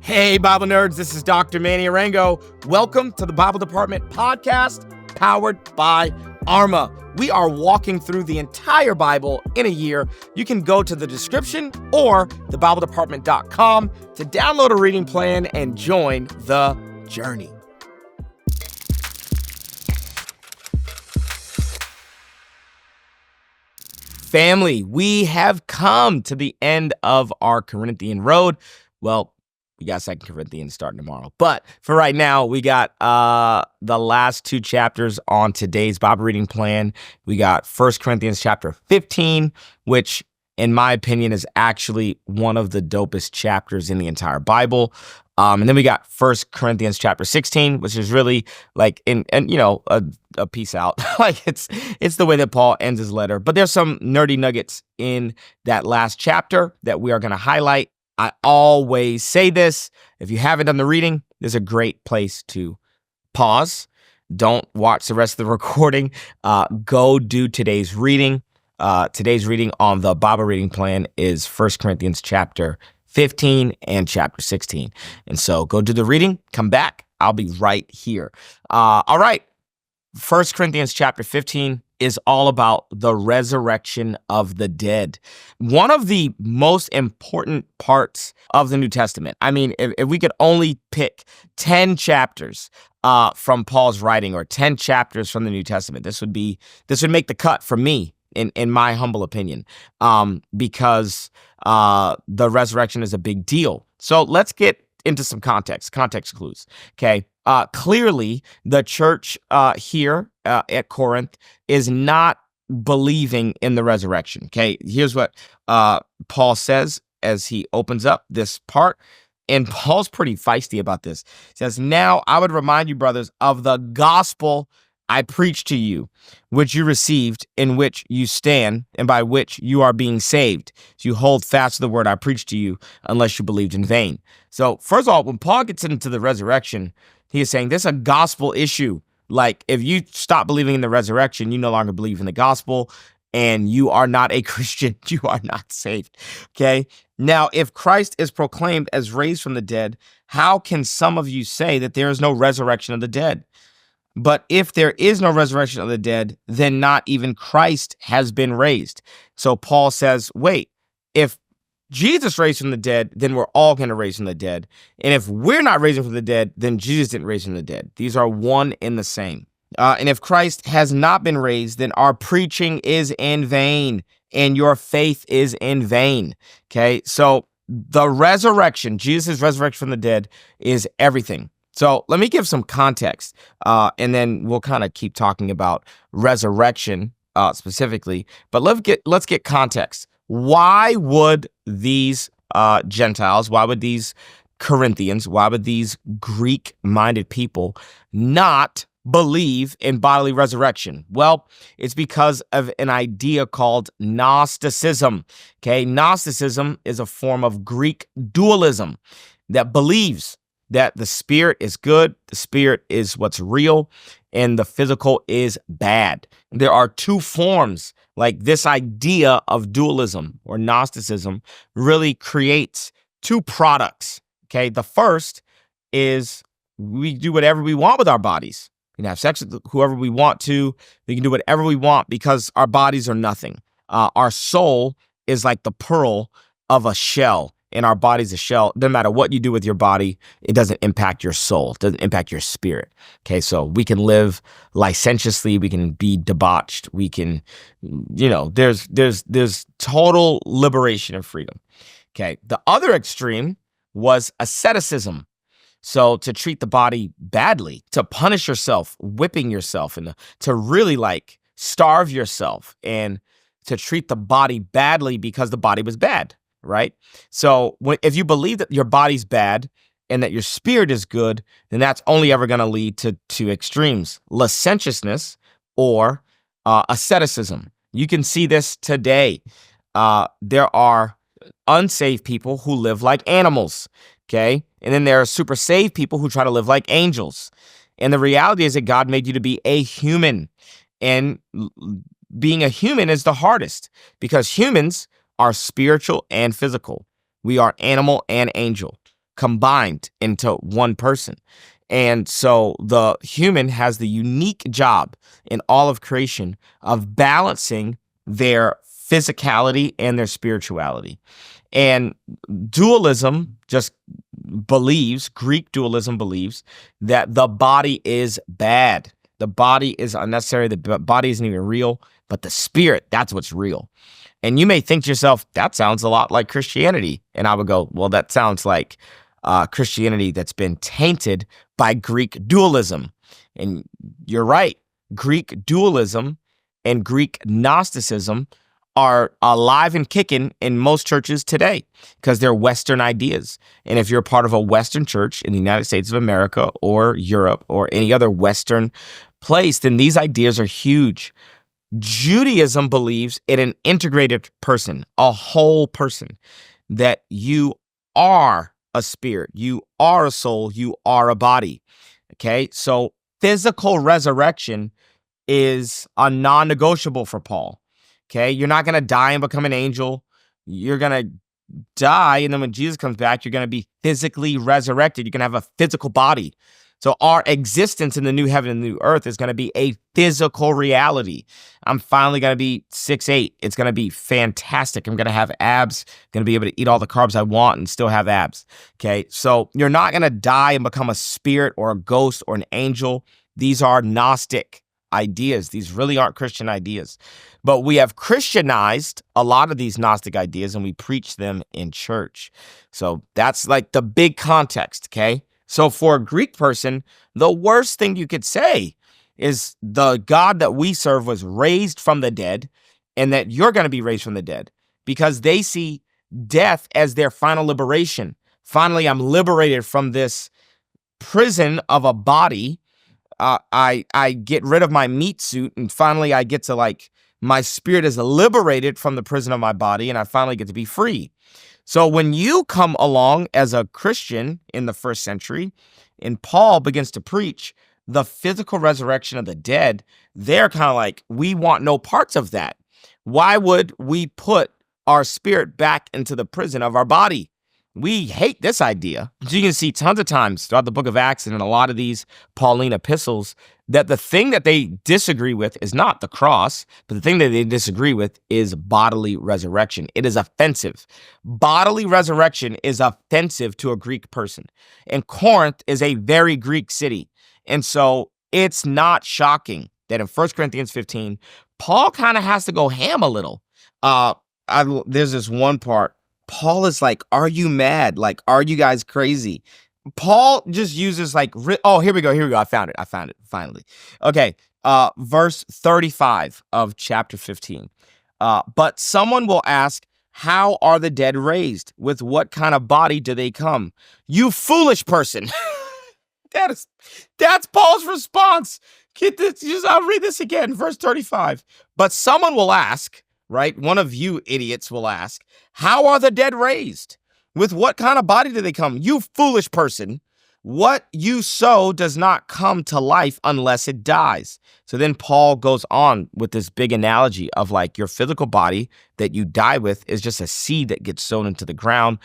Hey, Bible nerds, this is Dr. Manny Arango. Welcome to the Bible Department podcast powered by Arma. We are walking through the entire Bible in a year. You can go to the description or thebibledepartment.com to download a reading plan and join the journey. Family, we have come to the end of our Corinthian road. Well, we got 2 Corinthians starting tomorrow. But for right now, we got the last two chapters on today's Bible reading plan. We got 1 Corinthians chapter 15, which in my opinion is actually one of the dopest chapters in the entire Bible. And then we got 1 Corinthians chapter 16, which is really like a peace out. Like it's the way that Paul ends his letter. But there's some nerdy nuggets in that last chapter that we are going to highlight. I always say this, if you haven't done the reading, there's a great place to pause. Don't watch the rest of the recording. Go do today's reading. Today's reading on the Bible reading plan is 1 Corinthians chapter 15 and chapter 16. And so go do the reading, come back. I'll be right here. All right. 1 Corinthians chapter 15 is all about the resurrection of the dead. One of the most important parts of the New Testament. I mean, if we could only pick 10 chapters from Paul's writing or 10 chapters from the New Testament, this would make the cut for me, in my humble opinion, because the resurrection is a big deal. So let's get into some context clues, okay? Clearly, the church here at Corinth is not believing in the resurrection, okay? Here's what Paul says as he opens up this part, and Paul's pretty feisty about this. He says, "Now I would remind you, brothers, of the gospel I preached to you, which you received, in which you stand, and by which you are being saved. So you hold fast to the word I preached to you, unless you believed in vain." So first of all, when Paul gets into the resurrection, he is saying this is a gospel issue. Like if you stop believing in the resurrection, you no longer believe in the gospel, and you are not a Christian. You are not saved. Okay. Now, if Christ is proclaimed as raised from the dead, how can some of you say that there is no resurrection of the dead? But if there is no resurrection of the dead, then not even Christ has been raised. So Paul says, wait, if Jesus raised from the dead, then we're all going to raise from the dead. And if we're not raising from the dead, then Jesus didn't raise from the dead. These are one in the same. And if Christ has not been raised, then our preaching is in vain and your faith is in vain. Okay, so the resurrection, Jesus' resurrection from the dead is everything. So let me give some context, and then we'll kind of keep talking about resurrection specifically. But let's get context. Why would these Gentiles, why would these Corinthians, why would these Greek-minded people not believe in bodily resurrection? Well, it's because of an idea called Gnosticism. Okay, Gnosticism is a form of Greek dualism that believes that the spirit is good, the spirit is what's real, and the physical is bad. There are two forms, like this idea of dualism or Gnosticism really creates two products, okay? The first is we do whatever we want with our bodies. We can have sex with whoever we want to. We can do whatever we want because our bodies are nothing. Our soul is like the pearl of a shell. And our body's a shell. No matter what you do with your body, it doesn't impact your soul. It doesn't impact your spirit. Okay, so we can live licentiously. We can be debauched. We can, there's total liberation and freedom. Okay, the other extreme was asceticism. So to treat the body badly, to punish yourself, whipping yourself, and to really like starve yourself, and to treat the body badly because the body was bad. Right? So if you believe that your body's bad and that your spirit is good, then that's only ever going to lead to two extremes: licentiousness or asceticism. You can see this today. There are unsaved people who live like animals, okay? And then there are super saved people who try to live like angels. And the reality is that God made you to be a human. And being a human is the hardest because humans are spiritual and physical. We are animal and angel. combined into one person. And so the human has the unique job in all of creation of balancing their physicality and their spirituality. And dualism just believes, Greek dualism believes, that the body is bad. The body is unnecessary. The body isn't even real, but the spirit, that's what's real. And you may think to yourself, that sounds a lot like Christianity. And I would go, well, that sounds like Christianity that's been tainted by Greek dualism. And you're right. Greek dualism and Greek Gnosticism are alive and kicking in most churches today because they're Western ideas. And if you're part of a Western church in the United States of America or Europe or any other Western place, then these ideas are huge. Judaism believes in an integrated person, a whole person, that you are a spirit, you are a soul, you are a body. Okay, so physical resurrection is a non-negotiable for Paul. Okay, you're not going to die and become an angel. You're going to die, and then when Jesus comes back, you're going to be physically resurrected. You're going to have a physical body. So our existence in the new heaven and the new earth is going to be a physical reality. I'm finally going to be 6'8". It's going to be fantastic. I'm going to have abs, going to be able to eat all the carbs I want and still have abs. Okay, so you're not going to die and become a spirit or a ghost or an angel. These are Gnostic ideas. These really aren't Christian ideas. But we have Christianized a lot of these Gnostic ideas and we preach them in church. So that's like the big context, okay? So for a Greek person, the worst thing you could say is the God that we serve was raised from the dead and that you're going to be raised from the dead because they see death as their final liberation. Finally, I'm liberated from this prison of a body. I get rid of my meat suit and finally I get to my spirit is liberated from the prison of my body and I finally get to be free. So when you come along as a Christian in the first century and Paul begins to preach the physical resurrection of the dead, they're kind of like, we want no parts of that. Why would we put our spirit back into the prison of our body? We hate this idea. So you can see tons of times throughout the book of Acts and in a lot of these Pauline epistles that the thing that they disagree with is not the cross, but the thing that they disagree with is bodily resurrection. It is offensive. Bodily resurrection is offensive to a Greek person. And Corinth is a very Greek city. And so it's not shocking that in 1 Corinthians 15, Paul kind of has to go ham a little. There's this one part. Paul is like, are you mad? Like, are you guys crazy? Paul just uses here we go. I found it finally. Okay. Verse 35 of chapter 15. But someone will ask, how are the dead raised? With what kind of body do they come? You foolish person. That's Paul's response. Get this. I'll read this again. Verse 35. But someone will ask, right? One of you idiots will ask, how are the dead raised? With what kind of body do they come? You foolish person. What you sow does not come to life unless it dies. So then Paul goes on with this big analogy of your physical body that you die with is just a seed that gets sown into the ground,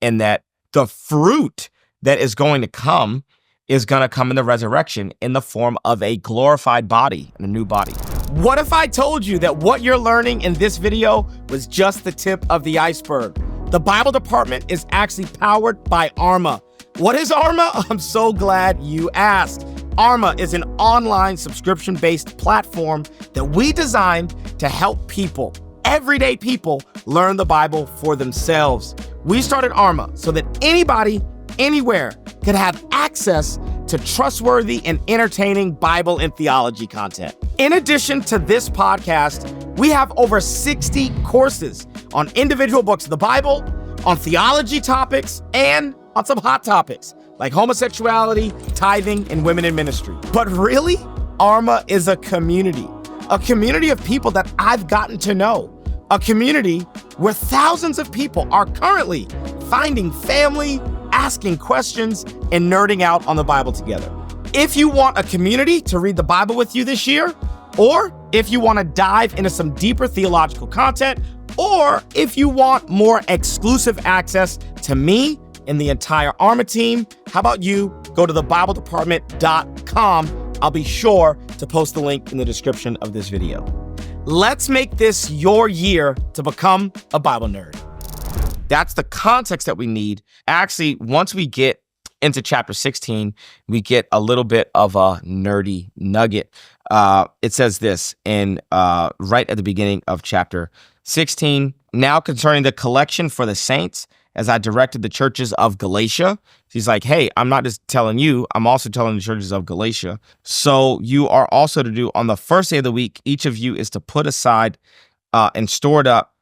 and that the fruit that is going to come is going to come in the resurrection in the form of a glorified body and a new body. What if I told you that what you're learning in this video was just the tip of the iceberg? The Bible department is actually powered by Arma. What is Arma? I'm so glad you asked. Arma is an online subscription-based platform that we designed to help people, everyday people, learn the Bible for themselves. We started Arma so that anybody, anywhere, could have access to trustworthy and entertaining Bible and theology content. In addition to this podcast, we have over 60 courses on individual books of the Bible, on theology topics, and on some hot topics like homosexuality, tithing, and women in ministry. But really, Arma is a community of people that I've gotten to know, a community where thousands of people are currently finding family, asking questions, and nerding out on the Bible together. If you want a community to read the Bible with you this year, or if you want to dive into some deeper theological content, or if you want more exclusive access to me and the entire Arma team, how about you go to thebibledepartment.com. I'll be sure to post the link in the description of this video. Let's make this your year to become a Bible nerd. That's the context that we need. Actually, once we get into chapter 16, we get a little bit of a nerdy nugget. It says this in right at the beginning of chapter 16. Now concerning the collection for the saints, as I directed the churches of Galatia. He's like, hey, I'm not just telling you, I'm also telling the churches of Galatia. So you are also to do on the first day of the week, each of you is to put aside and store it up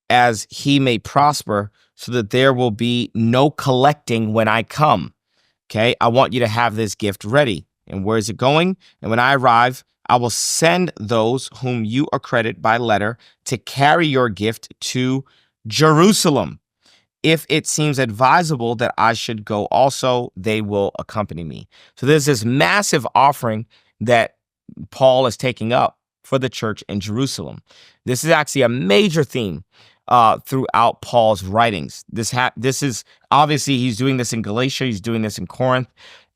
as he may prosper, so that there will be no collecting when I come. Okay, I want you to have this gift ready. And where is it going? And when I arrive, I will send those whom you accredit by letter to carry your gift to Jerusalem. If it seems advisable that I should go also, they will accompany me. So there's this massive offering that Paul is taking up for the church in Jerusalem. This is actually a major theme throughout Paul's writings. This is obviously he's doing this in Galatia, he's doing this in Corinth.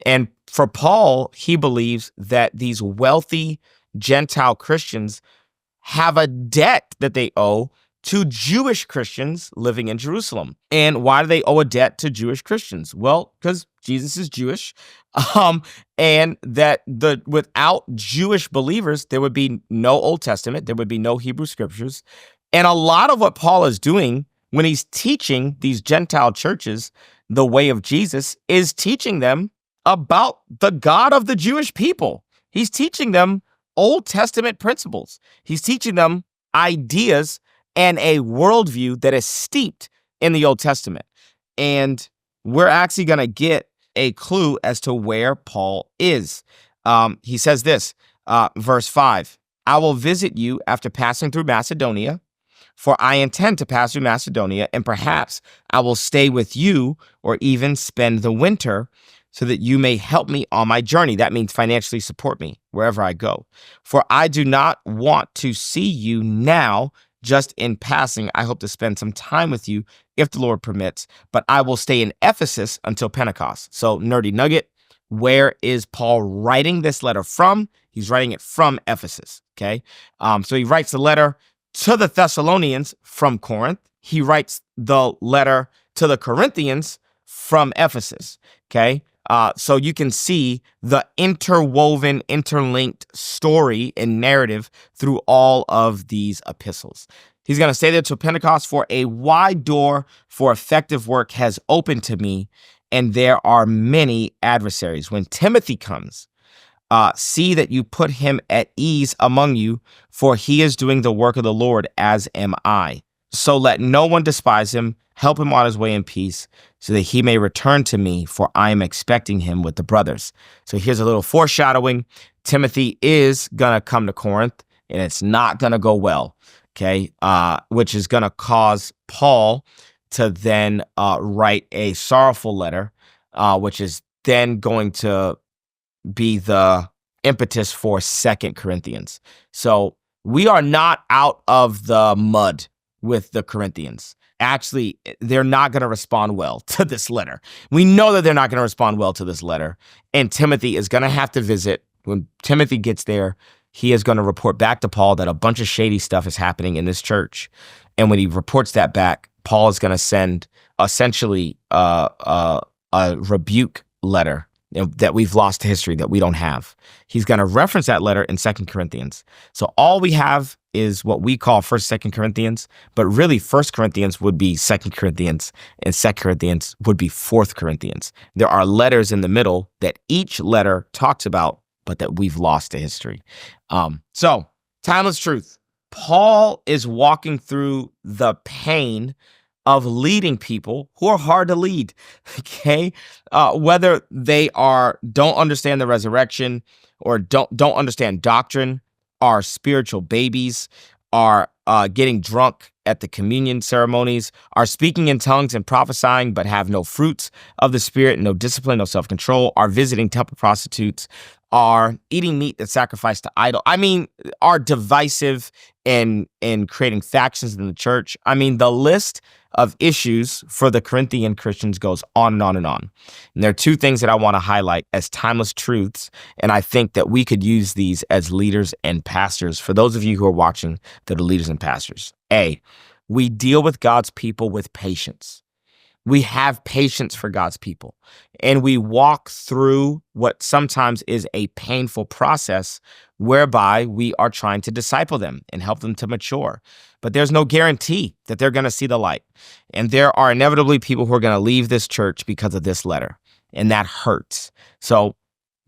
And for Paul, he believes that these wealthy Gentile Christians have a debt that they owe to Jewish Christians living in Jerusalem. And why do they owe a debt to Jewish Christians? Well, because Jesus is Jewish, and that without Jewish believers, there would be no Old Testament, there would be no Hebrew scriptures. And a lot of what Paul is doing when he's teaching these Gentile churches the way of Jesus is teaching them about the God of the Jewish people. He's teaching them Old Testament principles. He's teaching them ideas and a worldview that is steeped in the Old Testament. And we're actually going to get a clue as to where Paul is. He says this, verse 5, I will visit you after passing through Macedonia, for I intend to pass through Macedonia, and perhaps I will stay with you or even spend the winter so that you may help me on my journey. That means financially support me wherever I go. For I do not want to see you now just in passing. I hope to spend some time with you if the Lord permits, but I will stay in Ephesus until Pentecost. So nerdy nugget, where is Paul writing this letter from? He's writing it from Ephesus, okay? So he writes the letter to the Thessalonians from Corinth. He writes the letter to the Corinthians from Ephesus, okay? So you can see the interwoven, interlinked story and narrative through all of these epistles. He's going to stay there till Pentecost, for a wide door for effective work has opened to me, and there are many adversaries. When Timothy comes, see that you put him at ease among you, for he is doing the work of the Lord, as am I. So let no one despise him. Help him on his way in peace, so that he may return to me, for I am expecting him with the brothers. So here's a little foreshadowing. Timothy is going to come to Corinth, and it's not going to go well, okay? Which is going to cause Paul to then write a sorrowful letter, which is then going to be the impetus for 2 Corinthians. So we are not out of the mud with the Corinthians. Actually, they're not going to respond well to this letter. We know that they're not going to respond well to this letter. And Timothy is going to have to visit. When Timothy gets there, he is going to report back to Paul that a bunch of shady stuff is happening in this church. And when he reports that back, Paul is going to send essentially a rebuke letter that we've lost to history, that we don't have. He's going to reference that letter in 2 Corinthians. So all we have is what we call 1st, 2nd Corinthians, but really 1st Corinthians would be 2nd Corinthians, and 2nd Corinthians would be 4th Corinthians. There are letters in the middle that each letter talks about, but that we've lost to history. So, timeless truth. Paul is walking through the pain of leading people who are hard to lead, okay? Whether they don't understand the resurrection, or don't understand doctrine, are spiritual babies, are getting drunk at the communion ceremonies, are speaking in tongues and prophesying but have no fruits of the Spirit, no discipline, no self-control, are visiting temple prostitutes, are eating meat that's sacrificed to idol. I mean, are divisive in creating factions in the church. I mean, the list of issues for the Corinthian Christians goes on and on and on. And there are two things that I want to highlight as timeless truths, and I think that we could use these as leaders and pastors. For those of you who are watching that are leaders and pastors, A, we deal with God's people with patience. We have patience for God's people, and we walk through what sometimes is a painful process whereby we are trying to disciple them and help them to mature. But there's no guarantee that they're going to see the light. And there are inevitably people who are going to leave this church because of this letter, and that hurts. So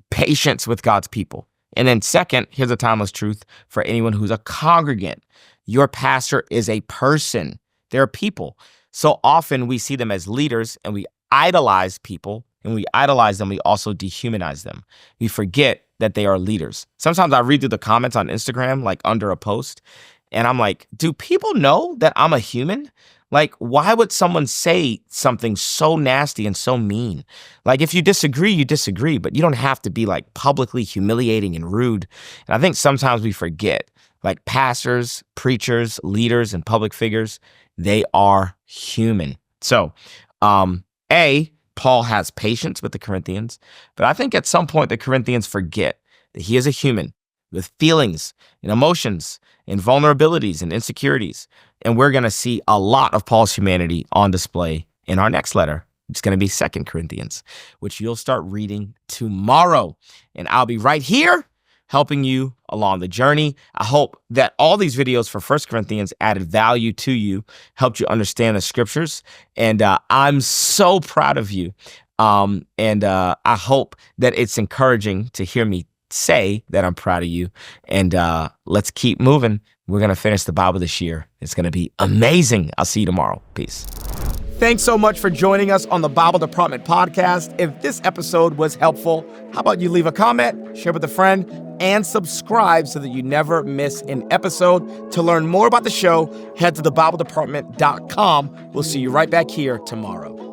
patience with God's people. And then second, here's a timeless truth for anyone who's a congregant. Your pastor is a person. They're people. So often we see them as leaders and we idolize people, and we idolize them. We also dehumanize them. We forget that they are leaders. Sometimes I read through the comments on Instagram, like under a post, and I'm like, do people know that I'm a human? Like, why would someone say something so nasty and so mean? Like, if you disagree, you disagree, but you don't have to be like publicly humiliating and rude. And I think sometimes we forget, like pastors, preachers, leaders, and public figures, they are human. So, Paul has patience with the Corinthians, but I think at some point the Corinthians forget that he is a human with feelings and emotions and vulnerabilities and insecurities. And we're going to see a lot of Paul's humanity on display in our next letter. It's going to be 2 Corinthians, which you'll start reading tomorrow. And I'll be right here helping you along the journey. I hope that all these videos for 1 Corinthians added value to you, helped you understand the scriptures. And I'm so proud of you. I hope that it's encouraging to hear me say that I'm proud of you. And let's keep moving. We're going to finish the Bible this year. It's going to be amazing. I'll see you tomorrow. Peace. Thanks so much for joining us on the Bible Department podcast. If this episode was helpful, how about you leave a comment, share with a friend, and subscribe so that you never miss an episode. To learn more about the show, head to thebibledepartment.com. We'll see you right back here tomorrow.